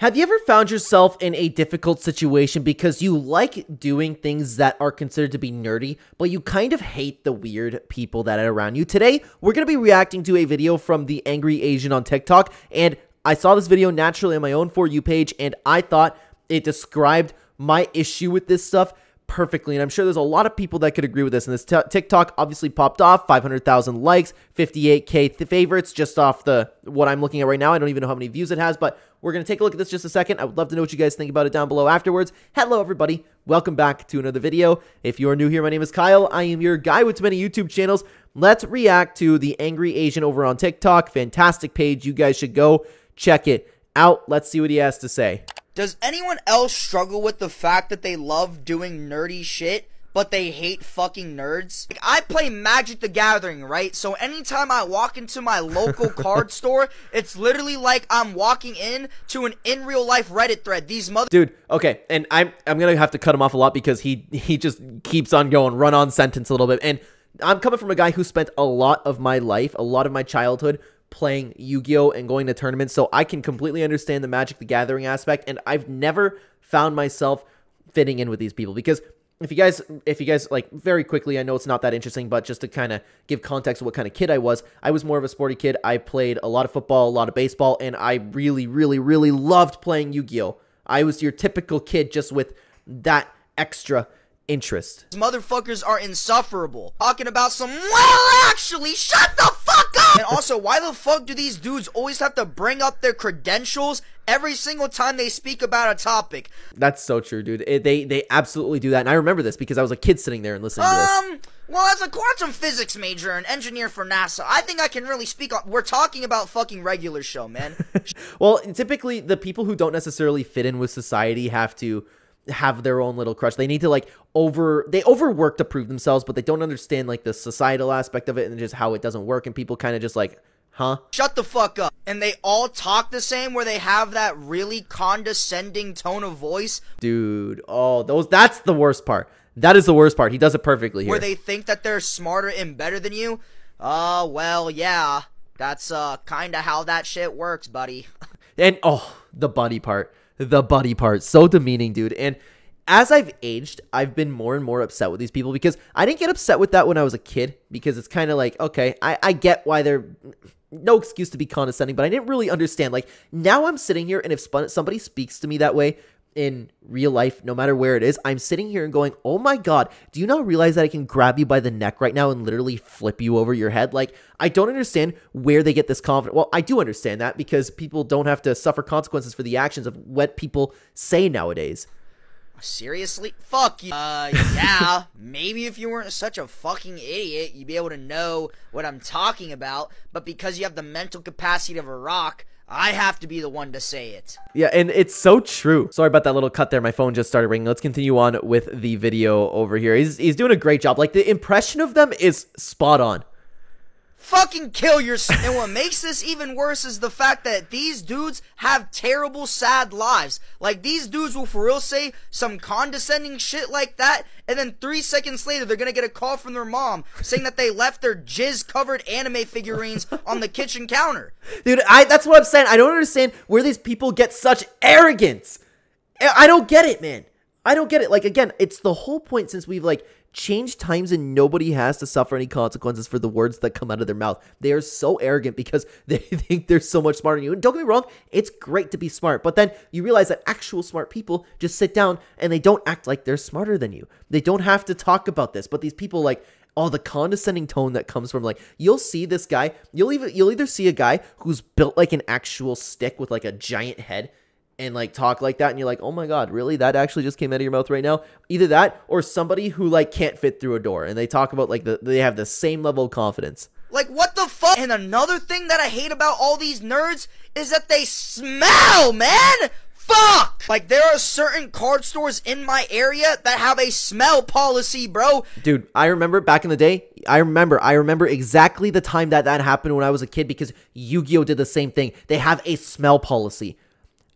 Have you ever found yourself in a difficult situation because you like doing things that are considered to be nerdy, but you kind of hate the weird people that are around you? Today, we're going to be reacting to a video from the Angry Asian on TikTok, and I saw this video naturally on my own For You page, and I thought it described my issue with this stuff perfectly, and I'm sure there's a lot of people that could agree with this. And this TikTok obviously popped off, 500,000 likes, 58K favorites just off the what I'm looking at right now. I don't even know how many views it has, but we're going to take a look at this just a second. I would love to know what you guys think about it down below afterwards. Hello, everybody. Welcome back to another video. If you're new here, my name is Kyle. I am your guy with many YouTube channels. Let's react to the Angry Asian over on TikTok. Fantastic page. You guys should go check it out. Let's see what he has to say. Does anyone else struggle with the fact that they love doing nerdy shit, but they hate fucking nerds? Like, I play Magic the Gathering, right? So anytime I walk into my local card store, it's literally like I'm walking in to an in real life Reddit thread. These Dude, okay, and I'm gonna have to cut him off a lot because he just keeps on going, run on sentence a little bit. And I'm coming from a guy who spent a lot of my life, a lot of my childhood playing Yu-Gi-Oh and going to tournaments, so I can completely understand the Magic the Gathering aspect, and I've never found myself fitting in with these people. Because if you guys like, very quickly, I know it's not that interesting, but just to kind of give context of what kind of kid I was more of a sporty kid. I played a lot of football, a lot of baseball, and I really loved playing Yu-Gi-Oh. I was your typical kid just with that extra interest. These motherfuckers are insufferable. Talking about some, well, actually, shut the fuck up! And also, why the fuck do these dudes always have to bring up their credentials every single time they speak about a topic? That's so true, dude. They absolutely do that, and I remember this because I was a kid sitting there and listening to this. Well, as a quantum physics major and engineer for NASA, I think I can really speak on— we're talking about fucking regular show, man. Well, typically, the people who don't necessarily fit in with society have to have their own little crush. They need to like they overwork to prove themselves, but they don't understand like the societal aspect of it and just how it doesn't work, and people kind of just like, huh? Shut the fuck up. And they all talk the same, where they have that really condescending tone of voice. Dude, oh, that's the worst part. That is the worst part. He does it perfectly here. Where they think that they're smarter and better than you. Well, yeah. That's kind of how that shit works, buddy. And oh, the buddy part. The buddy part, so demeaning, dude. And as I've aged, I've been more and more upset with these people, because I didn't get upset with that when I was a kid, because it's kind of like, okay, I get why they're no excuse to be condescending, but I didn't really understand. Like, now I'm sitting here, and if somebody speaks to me that way in real life, no matter where it is, I'm sitting here and going, oh my god, do you not realize that I can grab you by the neck right now and literally flip you over your head? Like, I don't understand where they get this confidence. Well, I do understand that, because people don't have to suffer consequences for the actions of what people say nowadays. Seriously? Fuck you. Yeah, maybe if you weren't such a fucking idiot, you'd be able to know what I'm talking about, but because you have the mental capacity of a rock, I have to be the one to say it. Yeah, and it's so true. Sorry about that little cut there. My phone just started ringing. Let's continue on with the video over here. He's doing a great job. Like, the impression of them is spot on. Fucking kill yourself. And what makes this even worse is the fact that these dudes have terrible, sad lives. Like, these dudes will for real say some condescending shit like that, and then 3 seconds later, they're gonna get a call from their mom saying that they left their jizz-covered anime figurines on the kitchen counter. Dude, that's what I'm saying. I don't understand where these people get such arrogance. I don't get it, man. I don't get it. Like, again, it's the whole point, since we've, like, changed times and nobody has to suffer any consequences for the words that come out of their mouth. They are so arrogant because they think they're so much smarter than you. And don't get me wrong, it's great to be smart, but then you realize that actual smart people just sit down and they don't act like they're smarter than you. They don't have to talk about this, but these people, like, oh, the condescending tone that comes from, like, you'll see this guy, you'll either see a guy who's built like an actual stick with like a giant head and like talk like that, and you're like, oh my god, really? That actually just came out of your mouth right now? Either that, or somebody who like can't fit through a door, and they talk about like they have the same level of confidence. Like, what the fuck? And another thing that I hate about all these nerds is that they smell, man! Fuck! Like, there are certain card stores in my area that have a smell policy, bro. Dude, I remember back in the day, I remember exactly the time that happened when I was a kid, because Yu-Gi-Oh did the same thing. They have a smell policy.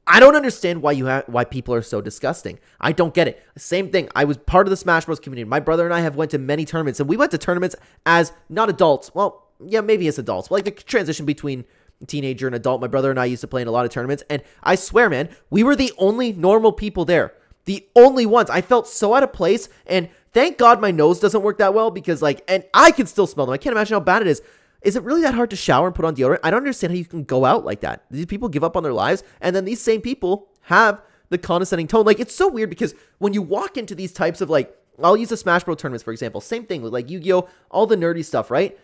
I don't understand why people are so disgusting. I don't get it. Same thing. I was part of the Smash Bros community. My brother and I have went to many tournaments, and we went to tournaments as not adults. Well, yeah, maybe as adults. But like the transition between teenager and adult, my brother and I used to play in a lot of tournaments, and I swear, man, we were the only normal people there. The only ones. I felt so out of place, and thank God my nose doesn't work that well because, like, and I can still smell them. I can't imagine how bad it is. Is it really that hard to shower and put on deodorant? I don't understand how you can go out like that. These people give up on their lives, and then these same people have the condescending tone. Like, it's so weird because when you walk into these types of, like, I'll use the Smash Bros tournaments, for example. Same thing with, like, Yu-Gi-Oh!, all the nerdy stuff, right?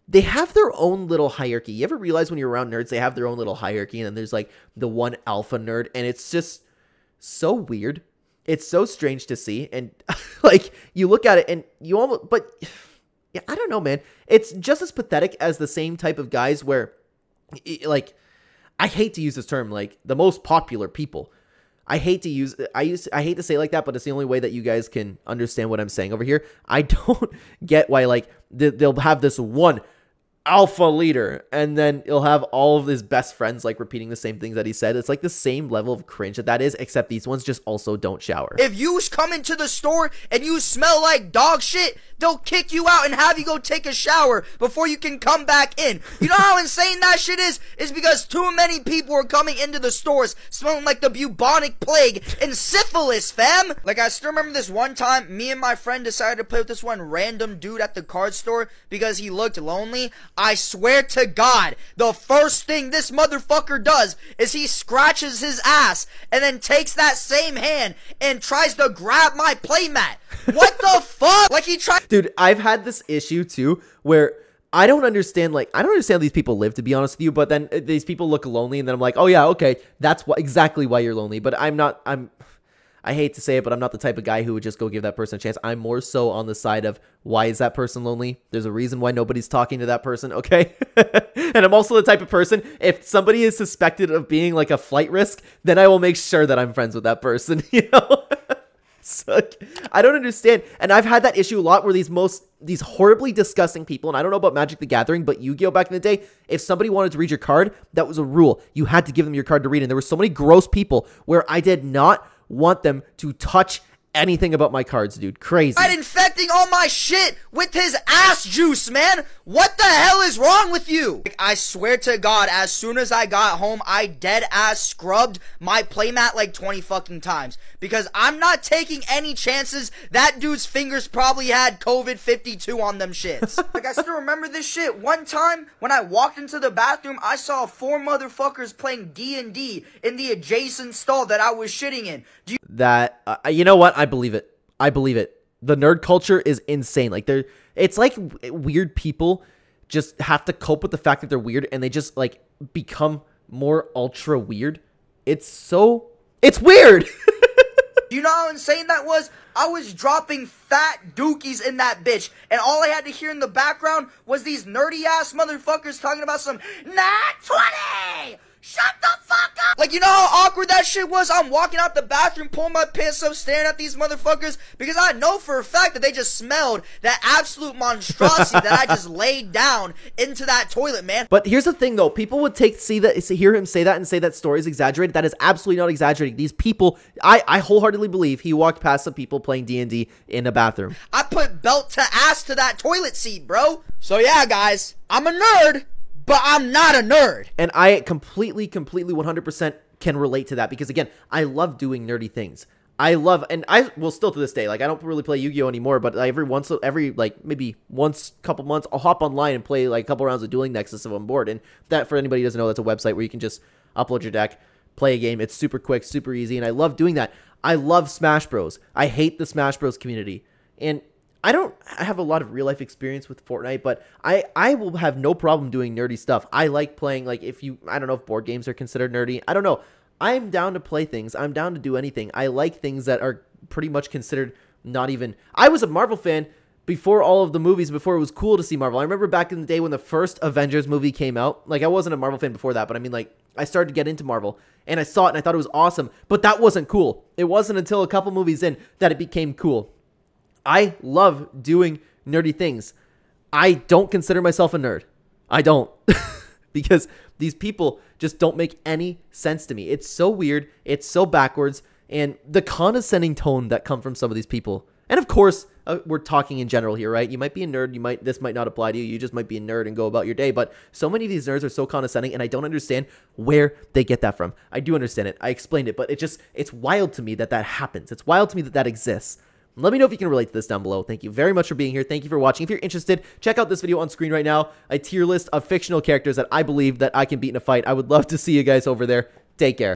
They have their own little hierarchy. You ever realize when you're around nerds, they have their own little hierarchy, and then there's, like, the one alpha nerd, and it's just so weird. It's so strange to see, and, like, you look at it, and you almost, but, yeah, I don't know, man. It's just as pathetic as the same type of guys where, like, I hate to use this term, like, the most popular people. I hate to say it like that, but it's the only way that you guys can understand what I'm saying over here. I don't get why, like, they'll have this one alpha leader, and then he'll have all of his best friends, like, repeating the same things that he said. It's like the same level of cringe that is, except these ones just also don't shower. If you come into the store and you smell like dog shit, they'll kick you out and have you go take a shower before you can come back in. You know how insane that shit is? It's because too many people are coming into the stores smelling like the bubonic plague and syphilis, fam. Like, I still remember this one time, me and my friend decided to play with this one random dude at the card store because he looked lonely. I swear to God, the first thing this motherfucker does is he scratches his ass and then takes that same hand and tries to grab my playmat. What the fuck? Like, he tried. Dude, I've had this issue too where I don't understand, like, I don't understand how these people live, to be honest with you, but then these people look lonely, and then I'm like, oh yeah, okay, that's exactly why you're lonely. But I hate to say it, but I'm not the type of guy who would just go give that person a chance. I'm more so on the side of, why is that person lonely? There's a reason why nobody's talking to that person, okay? And I'm also the type of person, if somebody is suspected of being like a flight risk, then I will make sure that I'm friends with that person, you know? So, I don't understand. And I've had that issue a lot where these horribly disgusting people, and I don't know about Magic the Gathering, but Yu-Gi-Oh! Back in the day, if somebody wanted to read your card, that was a rule. You had to give them your card to read, and there were so many gross people where I did not want them to touch anything about my cards, dude. Crazy. Right, infecting all my shit with his ass juice, man. What the hell is wrong with you? Like, I swear to God, as soon as I got home, I dead ass scrubbed my playmat like 20 fucking times. Because I'm not taking any chances. That dude's fingers probably had COVID-52 on them shits. Like, I still remember this shit. One time, when I walked into the bathroom, I saw 4 motherfuckers playing D&D in the adjacent stall that I was shitting in. You know what? I believe it. I believe it. The nerd culture is insane. Like, it's like weird people just have to cope with the fact that they're weird, and they just, like, become more ultra weird. It's weird. You know how insane that was? I was dropping fat dookies in that bitch, and all I had to hear in the background was these nerdy ass motherfuckers talking about some Nat 20! Shut the fuck up! Like, you know how awkward that shit was? I'm walking out the bathroom, pulling my pants up, staring at these motherfuckers, because I know for a fact that they just smelled that absolute monstrosity that I just laid down into that toilet, man. But here's the thing, though. People would hear him say that and say that story is exaggerated. That is absolutely not exaggerating. These people, I wholeheartedly believe he walked past some people playing D&D in a bathroom. I put belt to ass to that toilet seat, bro. So yeah, guys, I'm a nerd, but I'm not a nerd. And I completely 100% can relate to that because, again, I love doing nerdy things. And I will still to this day, like, I don't really play Yu-Gi-Oh! Anymore, but maybe once, couple months, I'll hop online and play, like, a couple rounds of Dueling Nexus if I'm bored. And that, for anybody who doesn't know, that's a website where you can just upload your deck, play a game. It's super quick, super easy, and I love doing that. I love Smash Bros. I hate the Smash Bros. Community. And I have a lot of real life experience with Fortnite, but I will have no problem doing nerdy stuff. I like playing, like, I don't know if board games are considered nerdy. I don't know. I'm down to play things. I'm down to do anything. I like things that are pretty much considered not even. I was a Marvel fan before all of the movies, before it was cool to see Marvel. I remember back in the day when the first Avengers movie came out. Like, I wasn't a Marvel fan before that, but I mean, like, I started to get into Marvel, and I saw it, and I thought it was awesome, but that wasn't cool. It wasn't until a couple movies in that it became cool. I love doing nerdy things. I don't consider myself a nerd. I don't. Because these people just don't make any sense to me. It's so weird. It's so backwards. And the condescending tone that come from some of these people. And of course, we're talking in general here, right? You might be a nerd. This might not apply to you. You just might be a nerd and go about your day. But so many of these nerds are so condescending, and I don't understand where they get that from. I do understand it. I explained it, but it's wild to me that happens. It's wild to me that exists. Let me know if you can relate to this down below. Thank you very much for being here. Thank you for watching. If you're interested, check out this video on screen right now. A tier list of fictional characters that I believe that I can beat in a fight. I would love to see you guys over there. Take care.